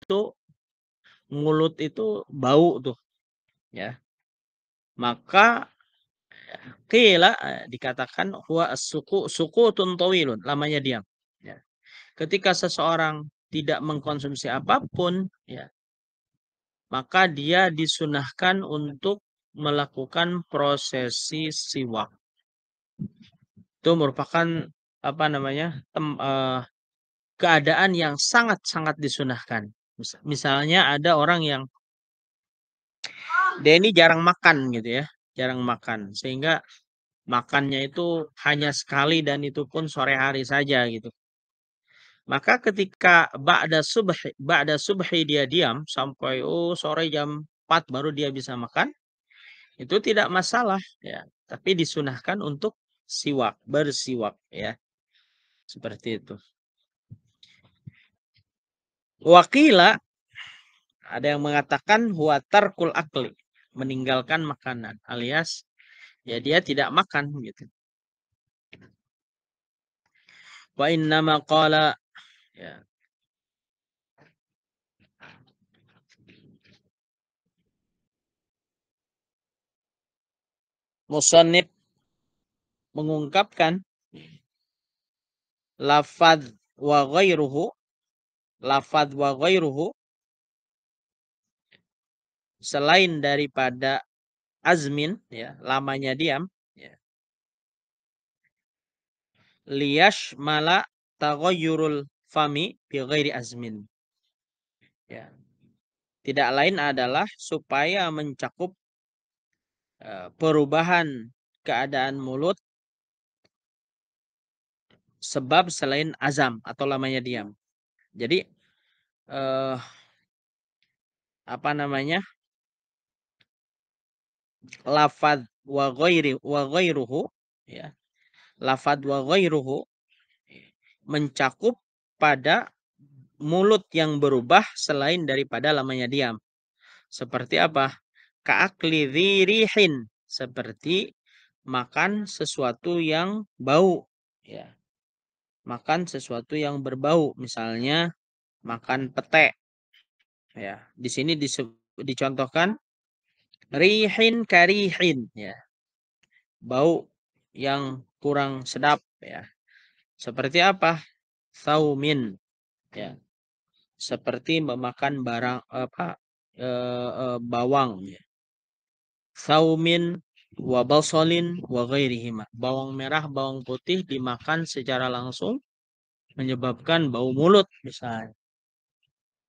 itu mulut itu bau tuh, ya. Maka qila dikatakan huwa sukutun tawilun, lamanya diam. Ya. Ketika seseorang tidak mengkonsumsi apapun, ya, maka dia disunahkan untuk melakukan prosesi siwak. Itu merupakan apa namanya? Keadaan yang sangat-sangat disunahkan. Misalnya ada orang yang dia ini jarang makan gitu ya, jarang makan sehingga makannya itu hanya sekali dan itu pun sore hari saja gitu. Maka ketika ba'da subhi dia diam sampai sore jam 4 baru dia bisa makan, itu tidak masalah ya, tapi disunahkan untuk siwak, bersiwak ya. Seperti itu. Wakila ada yang mengatakan huwa tarkul akli, meninggalkan makanan alias ya dia tidak makan gitu. Wa innama qala ya. Musannif mengungkapkan lafadz wa ghairuhu, lafadz wa ghairuhu selain daripada azmin ya, lamanya diam ya. Liyash mala taghayyurul fami bi ghairi azmin. Ya. Tidak lain adalah supaya mencakup perubahan keadaan mulut sebab selain azam atau lamanya diam. Jadi eh, apa namanya? Lafadz wa ghairuhu ya. Lafadz wa ghairuhu mencakup pada mulut yang berubah selain daripada lamanya diam. Seperti apa? Ka'akli dzirihin, seperti makan sesuatu yang bau ya. Makan sesuatu yang berbau, misalnya makan pete ya. Di sini dicontohkan rihin karihin ya. Bau yang kurang sedap ya. Seperti apa? Saumin ya. Seperti memakan barang bawang ya. Saumin wa basolin wa ghairihima. Bawang merah, bawang putih dimakan secara langsung menyebabkan bau mulut misalnya.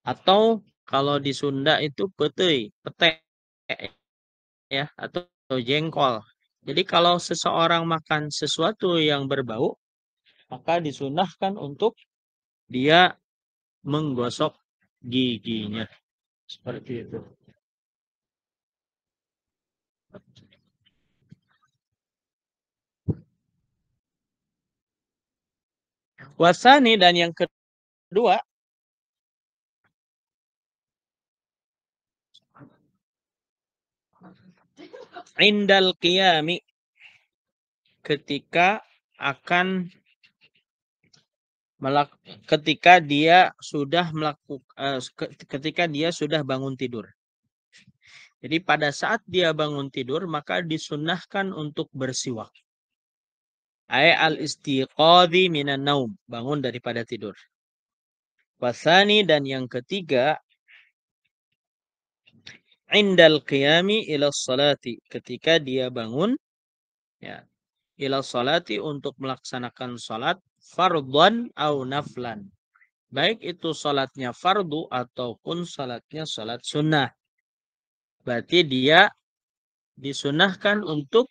Atau kalau di Sunda itu pete ya, atau jengkol. Jadi kalau seseorang makan sesuatu yang berbau, maka disunahkan untuk dia menggosok giginya. Seperti itu. Wasani dan yang kedua, indal qiyami, ketika akan ketika dia sudah melakukan ketika dia sudah bangun tidur. Jadi pada saat dia bangun tidur maka disunahkan untuk bersiwak. Ai al-istiqadhi minan naum, bangun daripada tidur. Wasani dan yang ketiga, indal qiyami ila salati, ketika dia bangun ya, ila salati untuk melaksanakan salat fardhan au naflan. Baik itu salatnya fardu ataupun salatnya salat sunnah. Berarti dia disunahkan untuk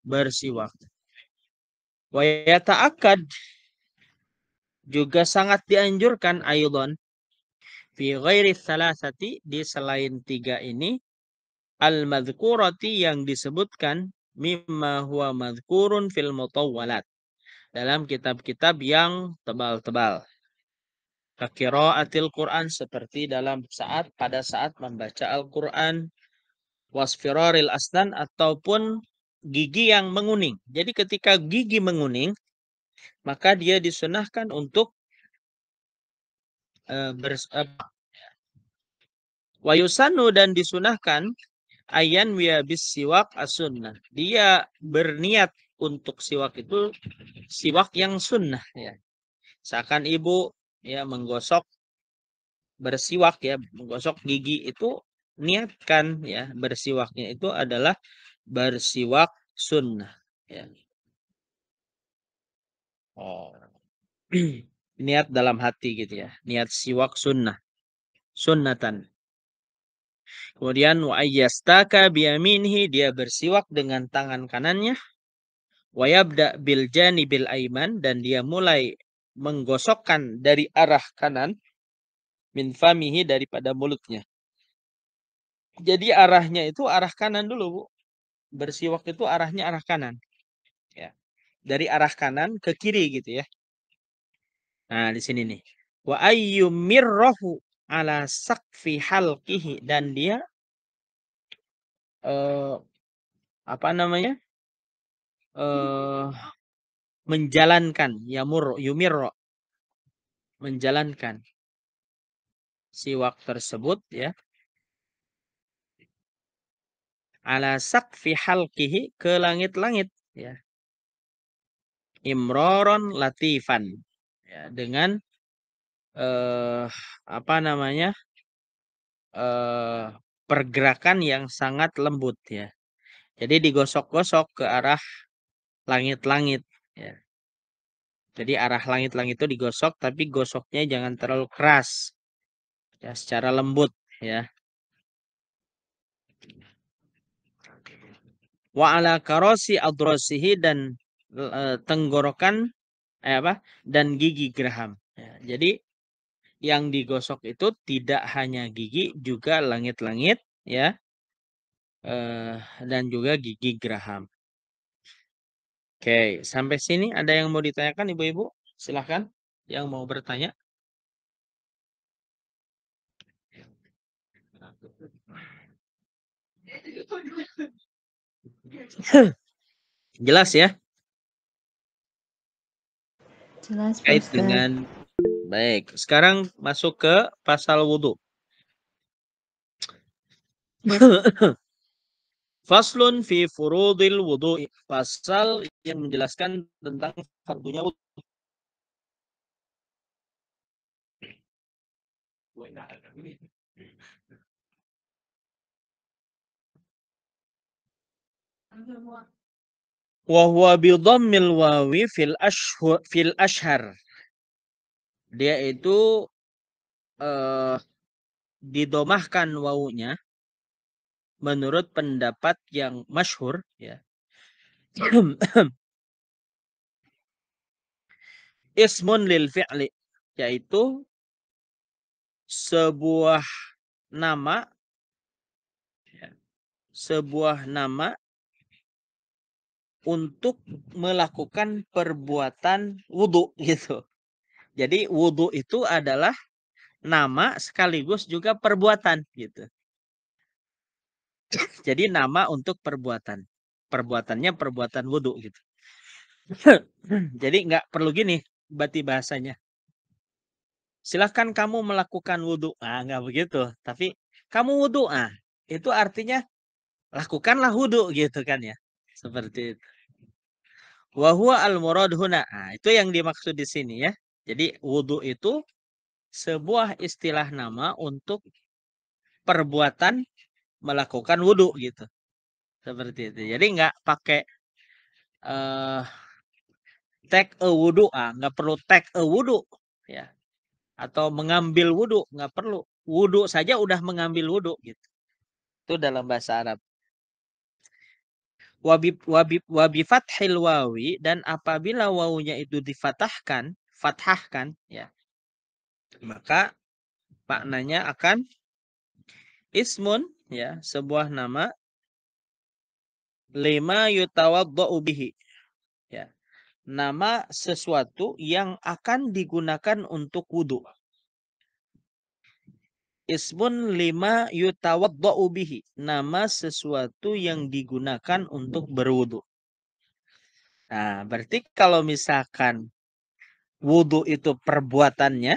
bersiwak. Wa yata'akkad, juga sangat dianjurkan aydan fi ghairi salasati, di selain tiga ini, al-madhkurati, yang disebutkan mimma huwa madhkurun fil mutawwalat, dalam kitab-kitab yang tebal-tebal. Qiraatil Quran, seperti pada saat membaca Al-Quran, wasfiraril asnan, ataupun gigi yang menguning. Jadi ketika gigi menguning, maka dia disunahkan untuk Wa yusannu dan disunahkan ayan wiya bis siwak as-sunnah. Dia berniat untuk siwak itu siwak yang sunnah ya. Seakan ibu ya menggosok bersiwak ya, menggosok gigi itu niatkan ya bersiwaknya itu adalah bersiwak sunnah ya. Oh. Niat dalam hati gitu ya. Niat siwak sunnah. Sunnatan. Kemudian wa ayyastaka biyaminihi, dia bersiwak dengan tangan kanannya. Wa yabda bil janibil aiman, dan dia mulai menggosokkan dari arah kanan min famihi, daripada mulutnya. Jadi arahnya itu arah kanan dulu, Bu. Bersiwak itu arahnya arah kanan. Ya. Dari arah kanan ke kiri gitu ya. Nah, di sini nih. Wa ayyumirrahu ala saqfi halqihi, dan dia apa namanya? Menjalankan yumirro, menjalankan siwak tersebut ya, ala saqfi halqihi, ke langit-langit ya, imroron latifan ya, dengan apa namanya, pergerakan yang sangat lembut ya. Jadi digosok-gosok ke arah langit-langit ya. Jadi arah langit-langit itu digosok, tapi gosoknya jangan terlalu keras ya, secara lembut ya. Wa ala karosi adrasihi, dan tenggorokan dan gigi geraham ya. Jadi yang digosok itu tidak hanya gigi, juga langit-langit ya, dan juga gigi geraham. Oke, sampai sini ada yang mau ditanyakan ibu-ibu? Silahkan yang mau bertanya. Jelas ya? Jelas, Pak Kait Ustadz. dengan baik. Sekarang masuk ke pasal wudhu. Faslun fi furudil wudhu. Pasal yang menjelaskan tentang fardunya wudhu. Wa huwa bi dhammil wawi fil ashhar. Dia itu didomahkan wawunya menurut pendapat yang masyhur ya. Ismun lil fi'li, yaitu sebuah nama ya, sebuah nama untuk melakukan perbuatan wudhu gitu. Jadi wudhu itu adalah nama sekaligus juga perbuatan gitu. Jadi nama untuk perbuatan. Perbuatannya perbuatan wudhu gitu. Jadi nggak perlu gini berarti bahasanya. Silahkan kamu melakukan wudhu. Ah, nggak begitu. Tapi kamu wudhu. Ah, itu artinya lakukanlah wudhu gitu kan ya. Seperti itu. Wahwa al-murad huna. Nah, itu yang dimaksud di sini ya. Jadi wudhu itu sebuah istilah nama untuk perbuatan melakukan wudhu gitu. Seperti itu. Jadi nggak pakai take a wudhu. Ah, nggak perlu take a wudhu ya. Atau mengambil wudhu, nggak perlu. Wudhu saja udah mengambil wudhu gitu. Itu dalam bahasa Arab. Wabib fathil wawi, dan apabila wawunya itu difatahkan, fathahkan ya, maka maknanya akan ismun ya, sebuah nama lima yutawaddau bihi ya, nama sesuatu yang akan digunakan untuk wudu. Ismun lima yutawaddau bihi, nama sesuatu yang digunakan untuk berwudu. Nah, berarti kalau misalkan wudu itu perbuatannya